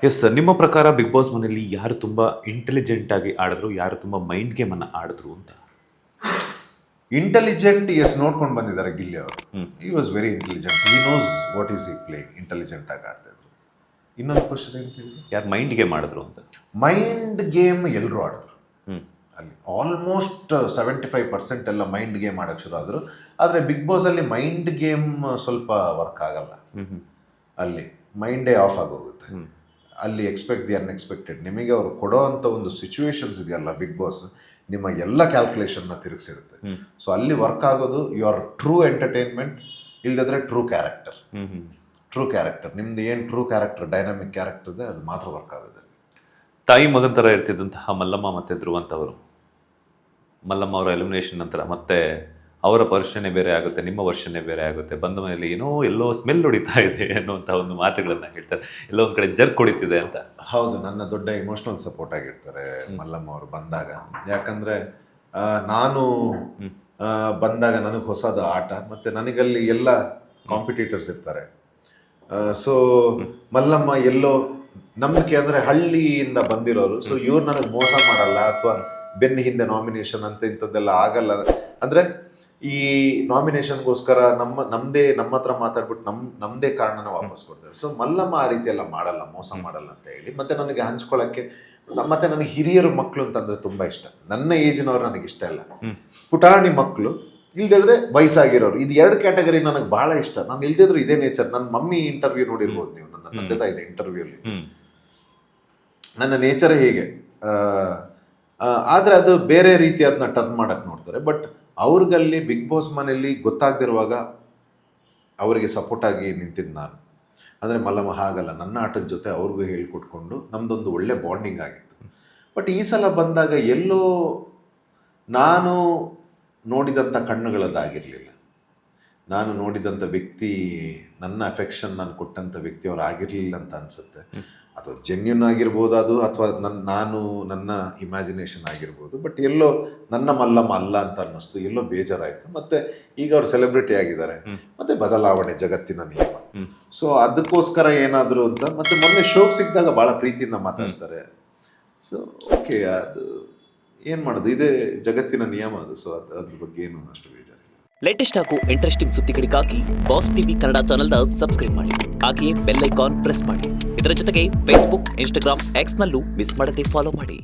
Yes sir, ನಿಮ್ಮ ಪ್ರಕಾರ big boss ಮನೆಯಲ್ಲಿ ಯಾರು ತುಂಬ ಇಂಟೆಲಿಜೆಂಟ್ ಆಗಿ ಆಡಿದ್ರು, ಯಾರು ತುಂಬ ಮೈಂಡ್ ಗೇಮ್ ಅನ್ನು ಆಡಿದ್ರು ಅಂತ? ಇಂಟೆಲಿಜೆಂಟ್ ನೋಡ್ಕೊಂಡು ಬಂದಿದ್ದಾರೆ ಗಿಲ್ಲಿ ಅವರು. ಈ ವಾಸ್ ವೆರಿ ಇಂಟೆಲಿಜೆಂಟ್. ಈ ನೋಸ್ ವಾಟ್ ಈಸ್ ಈ ಪ್ಲೇಯಿಂಗ್. ಇಂಟೆಲಿಜೆಂಟ್ ಆಗಿ ಆಡ್ತಾ ಇದ್ರು. ಇನ್ನೊಂದು ಕ್ವಶನ್ ಏನು ಕೇಳಿದ್ರು? ಯಾರು ಮೈಂಡ್ ಗೇಮ್ ಆಡಿದ್ರು ಅಂತ? ಮೈಂಡ್ ಗೇಮ್ ಎಲ್ಲರೂ ಆಡಿದ್ರು ಅಲ್ಲಿ. ಆಲ್ಮೋಸ್ಟ್ 75% ಎಲ್ಲ ಮೈಂಡ್ ಗೇಮ್ ಆಡೋಕ್ಕೆ ಶುರು ಆದರು. ಆದರೆ ಬಿಗ್ ಬಾಸಲ್ಲಿ ಮೈಂಡ್ ಗೇಮ್ ಸ್ವಲ್ಪ ವರ್ಕ್ ಆಗಲ್ಲ. ಅಲ್ಲಿ ಮೈಂಡೇ ಆಫ್ ಆಗೋಗುತ್ತೆ. ಅಲ್ಲಿ ಎಕ್ಸ್ಪೆಕ್ಟ್ ದಿ ಅನ್ಎಕ್ಸ್ಪೆಕ್ಟೆಡ್. ನಿಮಗೆ ಅವರು ಕೊಡೋ ಅಂಥ ಒಂದು ಸಿಚುವೇಶನ್ಸ್ ಇದೆಯಲ್ಲ ಬಿಗ್ ಬಾಸ್, ನಿಮ್ಮ ಎಲ್ಲ ಕ್ಯಾಲ್ಕುಲೇಷನ್ನ ತಿರುಗಿಸಿರುತ್ತೆ. ಸೊ ಅಲ್ಲಿ ವರ್ಕ್ ಆಗೋದು ಯುವರ್ ಟ್ರೂ ಎಂಟರ್ಟೈನ್ಮೆಂಟ್, ಇಲ್ಲದಿದ್ರೆ ಟ್ರೂ ಕ್ಯಾರೆಕ್ಟರ್. ಟ್ರೂ ಕ್ಯಾರೆಕ್ಟರ್ ನಿಮ್ದು ಏನು ಟ್ರೂ ಕ್ಯಾರೆಕ್ಟರ್, ಡೈನಾಮಿಕ್ ಕ್ಯಾರೆಕ್ಟರ್ ಇದೆ, ಅದು ಮಾತ್ರ ವರ್ಕ್ ಆಗುತ್ತೆ. ತಾಯಿ ಮಗನ ಥರ ಇರ್ತಿದ್ದಂತಹ ಮಲ್ಲಮ್ಮ ಮತ್ತು ಧ್ರುವಂತವರು, ಮಲ್ಲಮ್ಮ ಅವರ ಎಲಿಮಿನೇಷನ್ ನಂತರ ಮತ್ತೆ ಅವರ ವರ್ಷನೇ ಬೇರೆ ಆಗುತ್ತೆ, ನಿಮ್ಮ ವರ್ಷನೇ ಬೇರೆ ಆಗುತ್ತೆ, ಬಂದ ಮೇಲೆ ಎಲ್ಲೋ ಸ್ಮೆಲ್ ಹೊಡಿತಾ ಇದೆ ಅನ್ನುವಂಥ ಒಂದು ಮಾತುಗಳನ್ನು ಹೇಳ್ತಾರೆ. ಎಲ್ಲೋ ಒಂದು ಕಡೆ ಜರ್ಕ್ ಹೊಡಿತಿದೆ ಅಂತ. ಹೌದು, ನನ್ನ ದೊಡ್ಡ ಇಮೋಷ್ನಲ್ ಸಪೋರ್ಟ್ ಆಗಿರ್ತಾರೆ ಮಲ್ಲಮ್ಮ ಅವರು ಬಂದಾಗ. ಯಾಕಂದರೆ ನಾನು ಬಂದಾಗ ನನಗೆ ಹೊಸದ ಆಟ, ಮತ್ತು ನನಗಲ್ಲಿ ಎಲ್ಲ ಕಾಂಪಿಟೇಟರ್ಸ್ ಇರ್ತಾರೆ. ಸೊ ಮಲ್ಲಮ್ಮ ಎಲ್ಲೋ ನಂಬಿಕೆ, ಅಂದರೆ ಹಳ್ಳಿಯಿಂದ ಬಂದಿರೋರು. ಸೊ ಇವ್ರು ನನಗೆ ಮೋಸ ಮಾಡಲ್ಲ, ಅಥವಾ ಬೆನ್ನ ಹಿಂದೆ ನಾಮಿನೇಷನ್ ಅಂತ ಇಂಥದ್ದೆಲ್ಲ ಆಗಲ್ಲ. ಅಂದರೆ ಈ ನಾಮಿನೇಷನ್ಗೋಸ್ಕರ ನಮ್ಮ ಹತ್ರ ಮಾತಾಡ್ಬಿಟ್ಟು ನಮ್ಮದೇ ಕಾರಣನ ವಾಪಸ್ ಕೊಡ್ತಾರೆ. ಸೊ ಮಲ್ಲಮ್ಮ ಆ ರೀತಿ ಎಲ್ಲ ಮಾಡಲ್ಲ, ಮೋಸ ಮಾಡಲ್ಲ ಅಂತ ಹೇಳಿ. ಮತ್ತು ನನಗೆ ಹಂಚ್ಕೊಳ್ಳೋಕ್ಕೆ, ಮತ್ತು ನನಗೆ ಹಿರಿಯರು ಮಕ್ಕಳು ಅಂತಂದರೆ ತುಂಬ ಇಷ್ಟ. ನನ್ನ ಏಜಿನವ್ರು ನನಗೆ ಇಷ್ಟ ಇಲ್ಲ, ಪುಟಾಣಿ ಮಕ್ಕಳು, ಇಲ್ದಿದ್ರೆ ವಯಸ್ಸಾಗಿರೋರು. ಇದು 2 ಕ್ಯಾಟಗರಿ ನನಗೆ ಭಾಳ ಇಷ್ಟ. ನಾನು ಇಲ್ದಿದ್ರು ಇದೇ ನೇಚರ್. ನನ್ನ ಮಮ್ಮಿ ಇಂಟರ್ವ್ಯೂ ನೋಡಿರ್ಬೋದು ನೀವು, ನನ್ನ ತಂದೆ ತಾಯಿದೆ ಇಂಟರ್ವ್ಯೂಲಿ. ನನ್ನ ನೇಚರೇ ಹೀಗೆ. ಆದರೆ ಅದು ಬೇರೆ ರೀತಿ ಅದನ್ನ ಟರ್ನ್ ಮಾಡೋಕ್ಕೆ ನೋಡ್ತಾರೆ. ಬಟ್ ಅವ್ರಿಗಲ್ಲಿ ಬಿಗ್ ಬಾಸ್ ಮನೆಯಲ್ಲಿ ಗೊತ್ತಾಗದಿರುವಾಗ ಅವರಿಗೆ ಸಪೋರ್ಟಾಗಿ ನಿಂತಿದ್ದು ನಾನು. ಅಂದರೆ ಮಲ್ಲಮ್ಮ ಹಾಗಲ್ಲ, ನನ್ನ ಆಟದ ಜೊತೆ ಅವ್ರಿಗೂ ಹೇಳ್ಕೊಟ್ಕೊಂಡು ನಮ್ಮದೊಂದು ಒಳ್ಳೆ ಬಾಂಡಿಂಗ್ ಆಗಿತ್ತು. ಬಟ್ ಈ ಸಲ ಬಂದಾಗ ಎಲ್ಲೋ ನಾನು ನೋಡಿದಂಥ ಕಣ್ಣುಗಳದ್ದಾಗಿರಲಿಲ್ಲ. ನಾನು ನೋಡಿದಂಥ ವ್ಯಕ್ತಿ, ನನ್ನ ಅಫೆಕ್ಷನ್ ನಾನು ಕೊಟ್ಟಂಥ ವ್ಯಕ್ತಿ ಅವ್ರು ಆಗಿರಲಿಲ್ಲ ಅಂತ ಅನಿಸುತ್ತೆ. ಅಥವಾ ಜೆನ್ಯೂನ್ ಆಗಿರ್ಬೋದು ಅದು, ಅಥವಾ ನನ್ನ ಇಮ್ಯಾಜಿನೇಷನ್ ಆಗಿರ್ಬೋದು. ಬಟ್ ಎಲ್ಲೋ ನನ್ನ ಮಲ್ಲಮ್ಮ ಅಲ್ಲ ಅಂತ ಅನ್ನಿಸ್ತು, ಎಲ್ಲೋ ಬೇಜಾರಾಯಿತು. ಮತ್ತು ಈಗ ಅವ್ರು ಸೆಲೆಬ್ರಿಟಿ ಆಗಿದ್ದಾರೆ, ಮತ್ತು ಬದಲಾವಣೆ ಜಗತ್ತಿನ ನಿಯಮ. ಸೊ ಅದಕ್ಕೋಸ್ಕರ ಏನಾದರೂ ಅಂತ. ಮತ್ತು ಮೊನ್ನೆ ಶೋಗೆ ಸಿಕ್ಕಿದಾಗ ಭಾಳ ಪ್ರೀತಿಯಿಂದ ಮಾತಾಡ್ತಾರೆ. ಸೊ ಓಕೆ, ಅದು ಏನು ಮಾಡೋದು, ಇದೇ ಜಗತ್ತಿನ ನಿಯಮ ಅದು. ಸೊ ಅದ್ರ ಬಗ್ಗೆ ಏನು ಅಷ್ಟು ಬೇಜಾರಿಲ್ಲ. ಲೇಟೆಸ್ಟ್ ಹಾಗೂ ಇಂಟ್ರೆಸ್ಟಿಂಗ್ ಸುದ್ದಿಗಳಿಗಾಗಿ ಬಾಸ್ ಟಿವಿ ಕನ್ನಡ ಚಾನೆಲ್ನ ಸಬ್ಸ್ಕ್ರೈಬ್ ಮಾಡಿ. ಹಾಗೆಯೇ ಬೆಲ್ ಐಕಾನ್ ಪ್ರೆಸ್ ಮಾಡಿ. ಇದರ ಜೊತೆಗೆ ಫೇಸ್ಬುಕ್, ಇನ್ಸ್ಟಾಗ್ರಾಮ್, ಎಕ್ಸ್ನಲ್ಲೂ ಮಿಸ್ ಮಾಡದೆ ಫಾಲೋ ಮಾಡಿ.